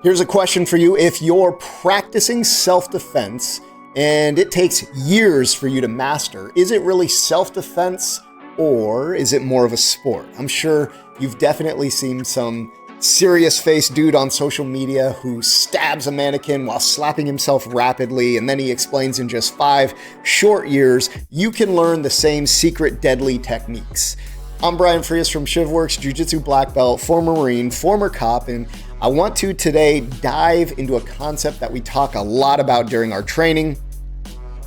Here's a question for you. If you're practicing self-defense and it takes years for you to master, is it really self-defense or is it more of a sport? I'm sure you've definitely seen some serious-faced dude on social media who stabs a mannequin while slapping himself rapidly, and then he explains in just 5 short years, you can learn the same secret deadly techniques. I'm Brian Frias from Shivworks, Jiu-Jitsu black belt, former Marine, former cop, and I want to today dive into a concept that we talk a lot about during our training: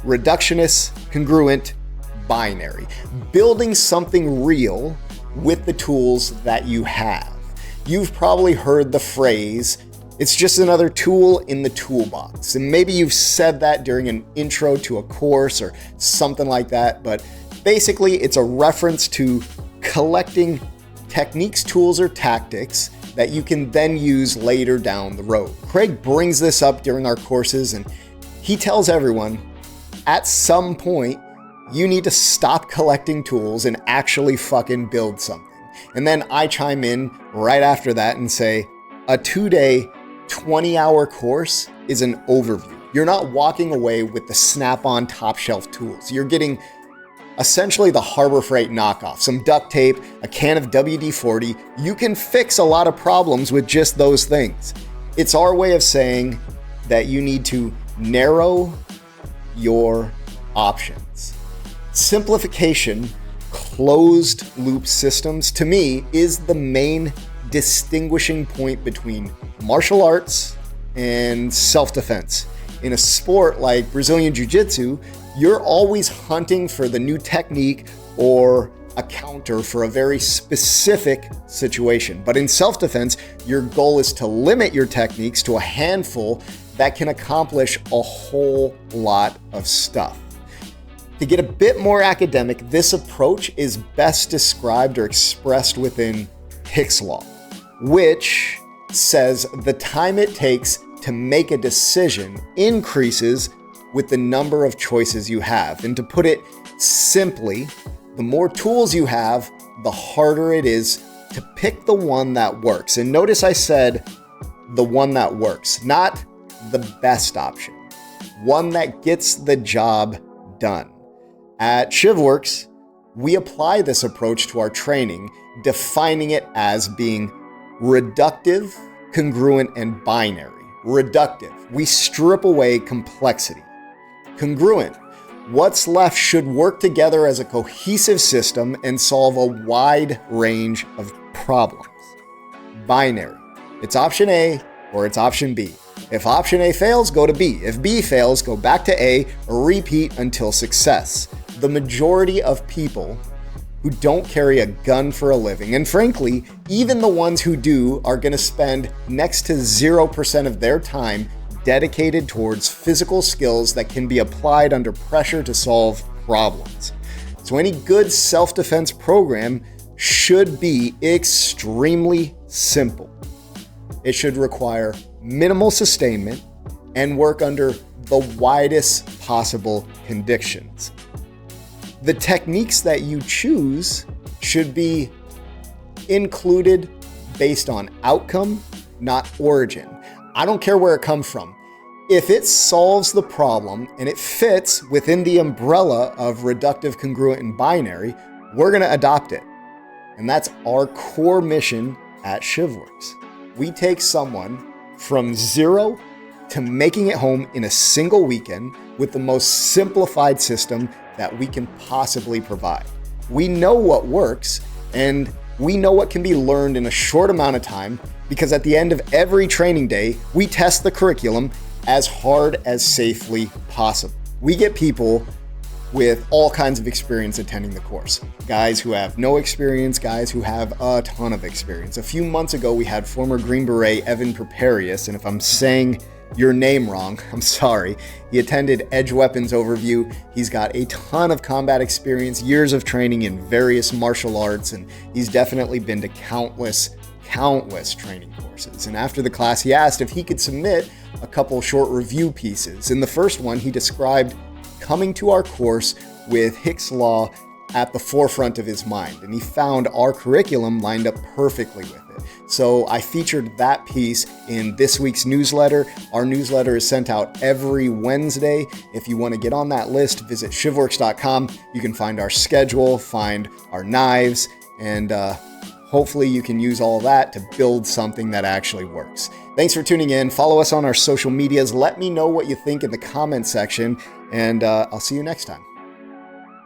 reductionist, congruent, binary. Building something real with the tools that you have. You've probably heard the phrase, it's just another tool in the toolbox. And maybe you've said that during an intro to a course or something like that, but basically it's a reference to collecting techniques, tools, or tactics that you can then use later down the road. Craig brings this up during our courses, and he tells everyone, at some point, you need to stop collecting tools and actually fucking build something. And then I chime in right after that and say, a 2-day, 20-hour course is an overview. You're not walking away with the snap-on top shelf tools. You're getting essentially the Harbor Freight knockoff, some duct tape, a can of WD-40. You can fix a lot of problems with just those things. It's our way of saying that you need to narrow your options. Simplification, closed loop systems, to me, is the main distinguishing point between martial arts and self-defense. In a sport like Brazilian Jiu-Jitsu, you're always hunting for the new technique or a counter for a very specific situation. But in self-defense, your goal is to limit your techniques to a handful that can accomplish a whole lot of stuff. To get a bit more academic, this approach is best described or expressed within Hicks Law, which says the time it takes to make a decision increases with the number of choices you have. And to put it simply, the more tools you have, the harder it is to pick the one that works. And notice I said the one that works, not the best option, one that gets the job done. At Shivworks, we apply this approach to our training, defining it as being reductive, congruent, and binary. Reductive, we strip away complexity. Congruent, what's left should work together as a cohesive system and solve a wide range of problems. Binary, it's option A or it's option B. If option A fails, go to B. If B fails, go back to A or repeat until success. The majority of people who don't carry a gun for a living, and frankly, even the ones who do, are going to spend next to 0% of their time dedicated towards physical skills that can be applied under pressure to solve problems. So any good self-defense program should be extremely simple. It should require minimal sustainment and work under the widest possible conditions. The techniques that you choose should be included based on outcome, not origin. I don't care where it comes from. If it solves the problem and it fits within the umbrella of reductive, congruent, and binary, we're going to adopt it. And that's our core mission at Shivworks. We take someone from zero to making it home in a single weekend with the most simplified system that we can possibly provide. We know what works, and we know what can be learned in a short amount of time, because at the end of every training day, we test the curriculum as hard as safely possible. We get people with all kinds of experience attending the course. Guys who have no experience, guys who have a ton of experience. A few months ago, we had former Green Beret Evan Preparius, and if I'm saying your name wrong, I'm sorry. He attended Edge Weapons Overview. He's got a ton of combat experience, years of training in various martial arts, and he's definitely been to countless training courses. And after the class, he asked if he could submit a couple short review pieces. In the first one, he described coming to our course with Hicks Law at the forefront of his mind, and he found our curriculum lined up perfectly with it. So I featured that piece in this week's newsletter. Our newsletter is sent out every Wednesday. If you want to get on that list, visit shivworks.com. You can find our schedule, find our knives, and hopefully you can use all that to build something that actually works. Thanks for tuning in. Follow us on our social medias. Let me know what you think in the comment section, and I'll see you next time.